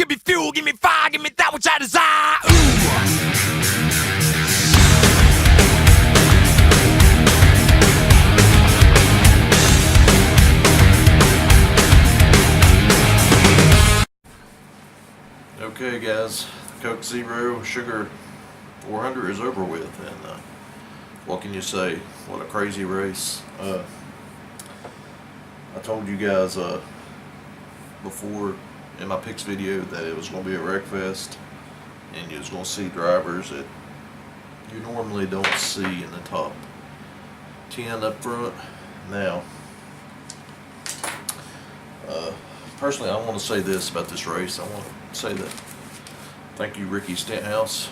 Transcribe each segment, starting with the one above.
give me fuel, give me fire, give me that which I desire. Ooh. Okay guys, Coke Zero Sugar 400 is over with, and what can you say? What a crazy race. I told you guys before in my picks video that it was going to be a wreck fest, and you was going to see drivers that you normally don't see in the top 10 up front. Now, personally, I want to say this about this race. I want to say that thank you, Ricky Stenhouse,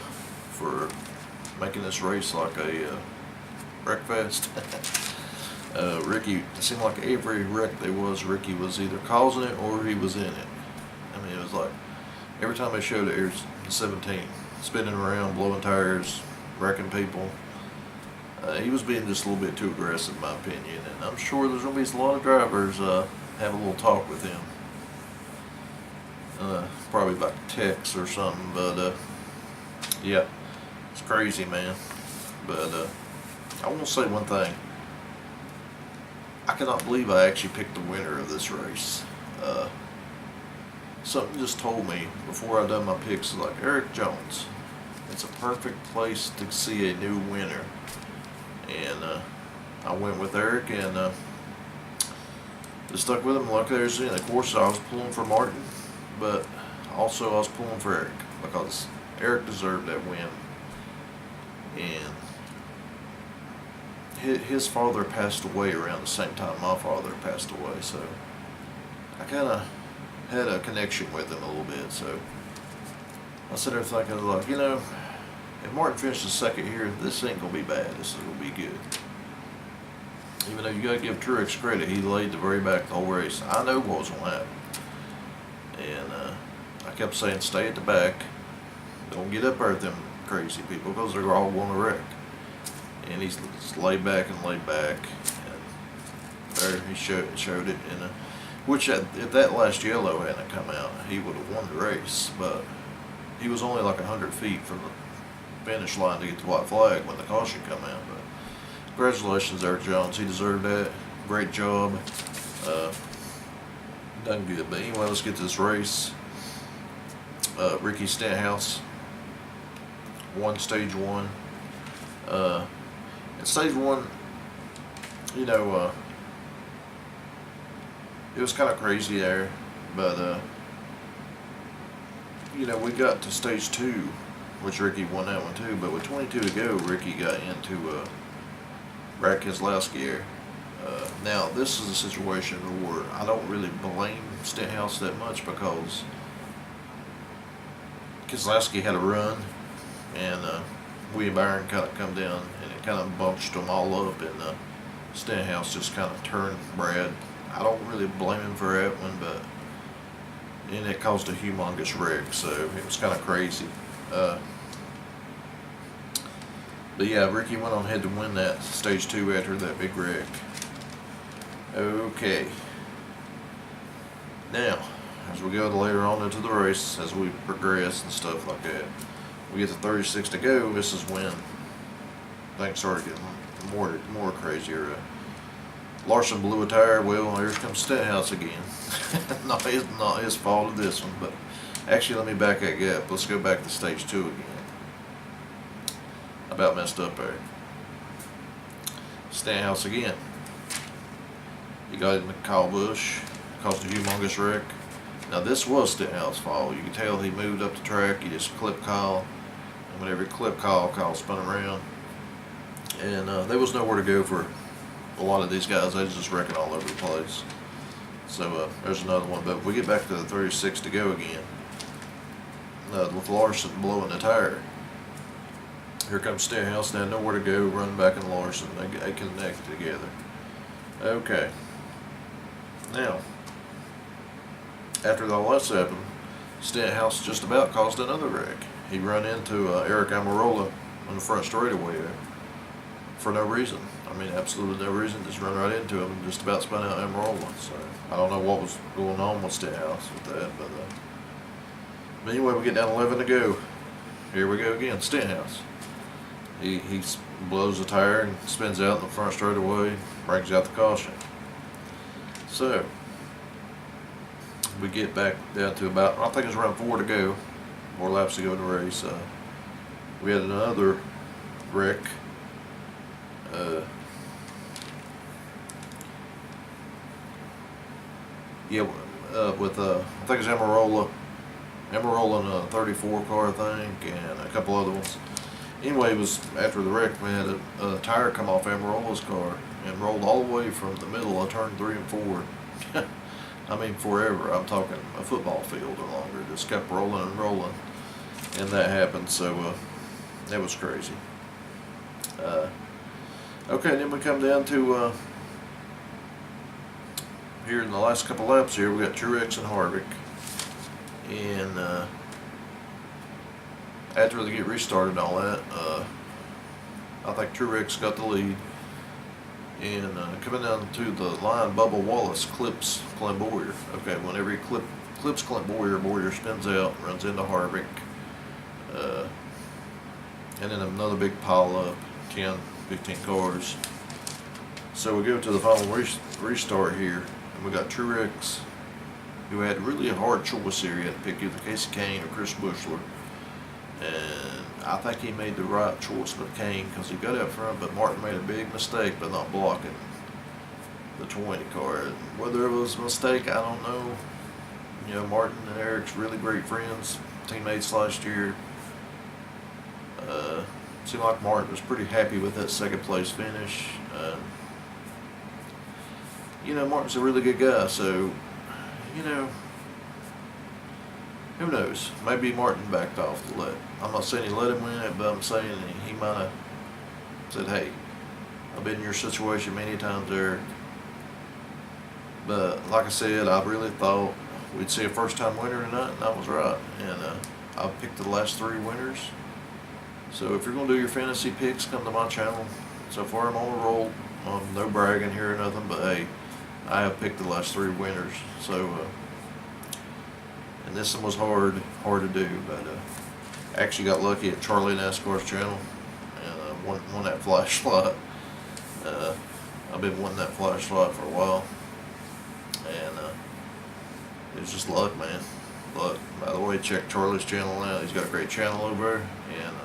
for making this race like a wreck fest. Ricky, it seemed like every wreck there was, Ricky was either causing it or he was in it. I mean, it was like every time they showed it, it was 17, spinning around, blowing tires, wrecking people. He was being just a little bit too aggressive, in my opinion, and I'm sure there's going to be a lot of drivers have a little talk with him. Probably about text or something, but yeah, it's crazy, man. But I want to say one thing. I cannot believe I actually picked the winner of this race. Something just told me before I done my picks, like Erik Jones. It's a perfect place to see a new winner, and I went with Erik, and just stuck with him. Like there's, of course, I was pulling for Martin, but also I was pulling for Erik because Erik deserved that win. And his father passed away around the same time my father passed away, so I kind of had a connection with him a little bit. So I sat there thinking, like, if Martin finishes second here, this ain't gonna be bad. This is gonna be good. Even though you gotta give Truex credit, he laid the very back the whole race. I know what was gonna happen, and I kept saying, stay at the back. Don't get up there with them crazy people because they're all going to wreck. And he's laid back, and there he showed it. And which if that last yellow hadn't come out, he would have won the race. But he was only like 100 feet from the finish line to get the white flag when the caution come out. But congratulations, Erik Jones. He deserved that. Great job. Done good. But anyway, let's get to this race. Ricky Stenhouse won stage one. In stage one, it was kind of crazy there, but we got to stage two, which Ricky won that one too. But with 22 to go, Ricky got into Brad Keselowski here. Now this is a situation where I don't really blame Stenhouse that much because Keselowski had a run, and William Byron kind of come down, and it kind of bunched them all up, and Stenhouse just kind of turned Brad. I don't really blame him for that one, and it caused a humongous wreck, so it was kind of crazy. But yeah, Ricky went on ahead to win that stage two after that big wreck. Okay. Now, as we go later on into the race, as we progress and stuff like that, we get to 36 to go. This is when things started getting more crazier. Larson blew a tire. Well, here comes Stenhouse again. not his fault of this one, but actually, let me back that up. Let's go back to stage two again. I about messed up there. Stenhouse again. He got into Kyle Busch, caused a humongous wreck. Now this was Stenhouse's fault. You can tell he moved up the track. He just clipped Kyle, and whenever he clipped Kyle, Kyle spun around, and there was nowhere to go for a lot of these guys. They was just wrecking all over the place. So there's another one. But we get back to the 36 to go again, with Larson blowing the tire. Here comes Stenhouse. Now nowhere to go. Running back in Larson. They connect together. Okay. Now, after all that's happened, Stenhouse just about caused another wreck. He run into Aric Almirola on the front straightaway there for no reason. I mean, absolutely no reason. Just run right into him and just about spun out Almirola. So I don't know what was going on with Stenhouse with that, but But anyway, we get down 11 to go. Here we go again, Stenhouse. He blows the tire and spins out in the front straightaway, brings out the caution. So, we get back down to about, I think it's around 4 to go, 4 laps to go in the race. We had another wreck. With I think it's Amarola in a 34 car, I think, and a couple other ones. Anyway, it was after the wreck, we had a tire come off Amarola's car and rolled all the way from the middle of turn 3 and 4. I mean, forever. I'm talking a football field or longer. Just kept rolling and rolling, and that happened. So that was crazy. Okay, then we come down to here in the last couple laps. Here we got Truex and Harvick, and after they get restarted and all that, I think Truex got the lead. And coming down to the line, Bubba Wallace clips Clint Bowyer. Okay, whenever he clips Clint Bowyer, Bowyer spins out, runs into Harvick, and then another big pile up, 10, 15 cars. So we go to the final restart here, and we got Truex, who had really a hard choice here. He had to pick either Casey Kane or Chris Buescher. And I think he made the right choice with Kane because he got up front, but Martin made a big mistake by not blocking the 20 car. And whether it was a mistake, I don't know. You know, Martin and Eric's really great friends, teammates last year. Seemed like Martin was pretty happy with that second place finish. You know, Martin's a really good guy, so, you know, who knows? Maybe Martin backed off the let. I'm not saying he let him win it, but I'm saying he might have said, hey, I've been in your situation many times, Eric. But like I said, I really thought we'd see a first-time winner tonight, and I was right. And I picked the last 3 winners. So if you're going to do your fantasy picks, come to my channel. So far I'm on a roll. No bragging here or nothing, but hey, I have picked the last 3 winners. So, and this one was hard to do, but actually got lucky at Charlie NASCAR's channel and won that flashlight. I've been wanting that flashlight for a while, and it was just luck, man. Luck. By the way, check Charlie's channel out. He's got a great channel over there, and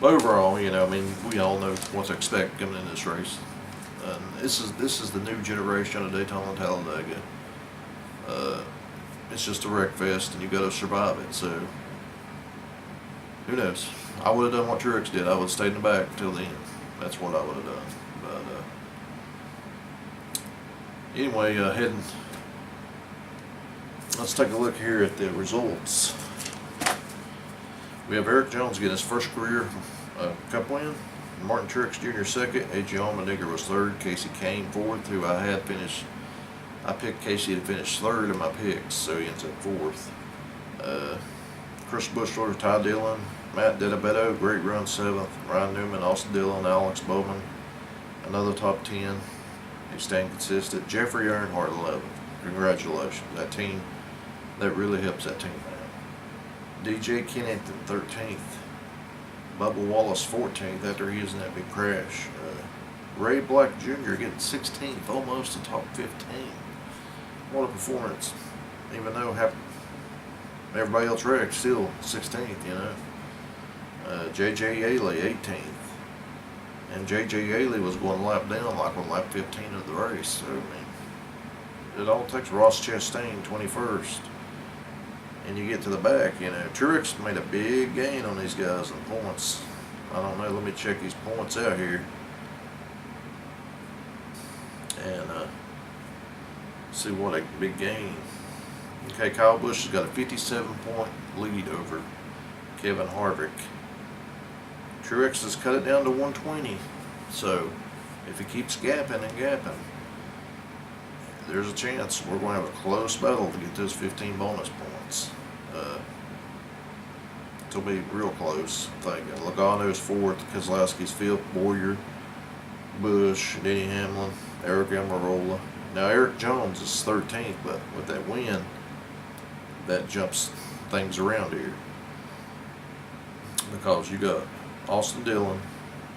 but overall, you know, I mean, we all know what to expect coming in this race. This is the new generation of Daytona and Talladega. It's just a wreck fest, and you got to survive it. So who knows? I would have done what Truex did. I would have stayed in the back till the end. That's what I would have done. But anyway, let's take a look here at the results. We have Erik Jones getting his first career Cup win. Martin Truex Jr. second. A.J. Allmendinger was third. Casey Kane fourth, who I had finished. I picked Casey to finish third in my picks, so he ends up fourth. Chris Buescher, Ty Dillon, Matt DiBenedetto, great run, seventh. Ryan Newman, Austin Dillon, Alex Bowman, another top 10. He's staying consistent. Jeffrey Earnhardt, 11th. Congratulations. That team, that really helps that team out. DJ Kennington, 13th. Bubba Wallace, 14th, after he was in that big crash. Ray Black Jr. getting 16th, almost a top 15. What a performance. Even though everybody else wrecked, still 16th, you know. J.J. Yeley, 18th. And J.J. Yeley was going a lap down, like on lap 15 of the race. So, I mean, it all takes Ross Chastain, 21st. And you get to the back, you know. Truex made a big gain on these guys in points. I don't know, let me check these points out here. And see what a big gain. Okay, Kyle Busch has got a 57-point lead over Kevin Harvick. Truex has cut it down to 120. So if he keeps gapping and gapping, there's a chance we're going to have a close battle to get those 15 bonus points. It'll be real close, I think. Logano's fourth, Keselowski's fifth, Bowyer, Busch, Denny Hamlin, Aric Almirola. Now Erik Jones is 13th, but with that win, that jumps things around here. Because you got Austin Dillon,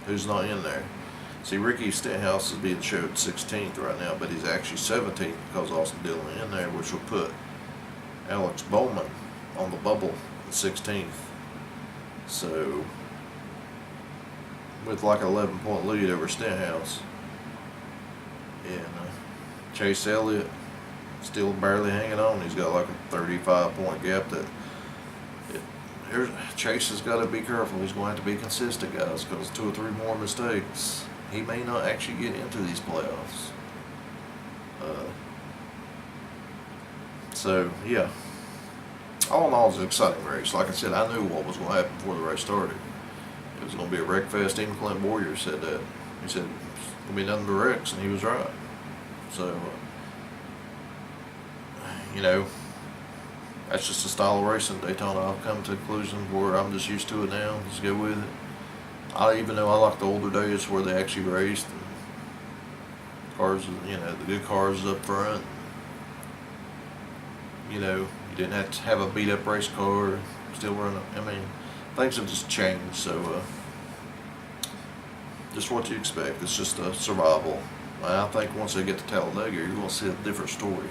who's not in there. See, Ricky Stenhouse is being showed 16th right now, but he's actually 17th because Austin Dillon in there, which will put Alex Bowman on the bubble at 16th. So, with like an 11-point lead over Stenhouse. And Chase Elliott still barely hanging on. He's got like a 35-point gap that Chase has got to be careful. He's going to have to be consistent, guys, because 2 or 3 more mistakes, he may not actually get into these playoffs. So, yeah. All in all, it's an exciting race. Like I said, I knew what was going to happen before the race started. It was going to be a wreck fest. Even Clint Boyer said that. He said, it's going to be nothing but wrecks, and he was right. So, you know, that's just the style of racing. Daytona, I've come to a conclusion where I'm just used to it now. Just go with it. I even know I like the older days where they actually raced. And cars, you know, the good cars up front. You know, you didn't have to have a beat up race car. Still running. I mean, things have just changed. So, just what you expect. It's just a survival. I think once they get to Talladega, you're going to see a different story.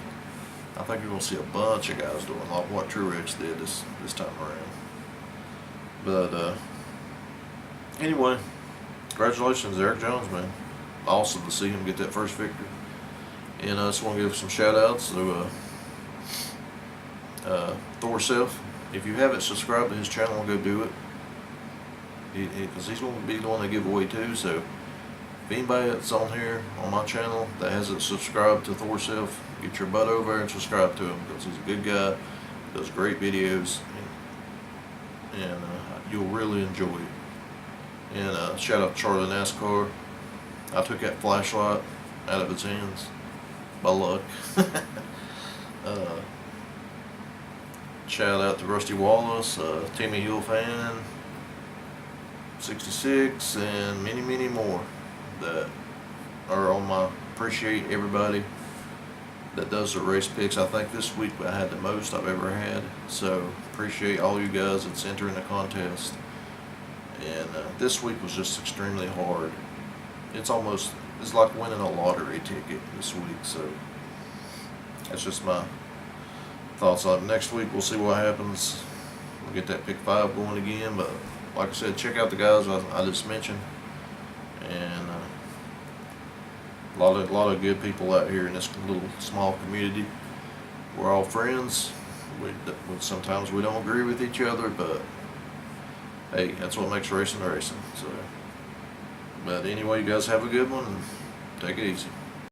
I think you're going to see a bunch of guys doing like what Truex did this time around. But anyway, congratulations, Eric Jones, man. Awesome to see him get that first victory. And I just want to give some shout outs to Thor Self. If you haven't subscribed to his channel, go do it. Because he's going to be the one to give away too. So if anybody that's on here on my channel that hasn't subscribed to Thor Self, get your butt over and subscribe to him, because he's a good guy, does great videos, and you'll really enjoy it. And shout out to Charlie NASCAR. I took that flashlight out of his hands by luck. Shout out to Rusty Wallace, Timmy Hill fan, 66, and many, many more that are on my. Appreciate everybody that does the race picks. I think this week I had the most I've ever had. So appreciate all you guys that's entering the contest. And this week was just extremely hard. It's like winning a lottery ticket this week. So that's just my thoughts on it. Next week we'll see what happens. We'll get that pick 5 going again. But like I said, check out the guys I just mentioned. And a lot of good people out here in this little small community. We're all friends. Sometimes we don't agree with each other, but hey, that's what makes racing racing. So, but anyway, you guys have a good one and take it easy.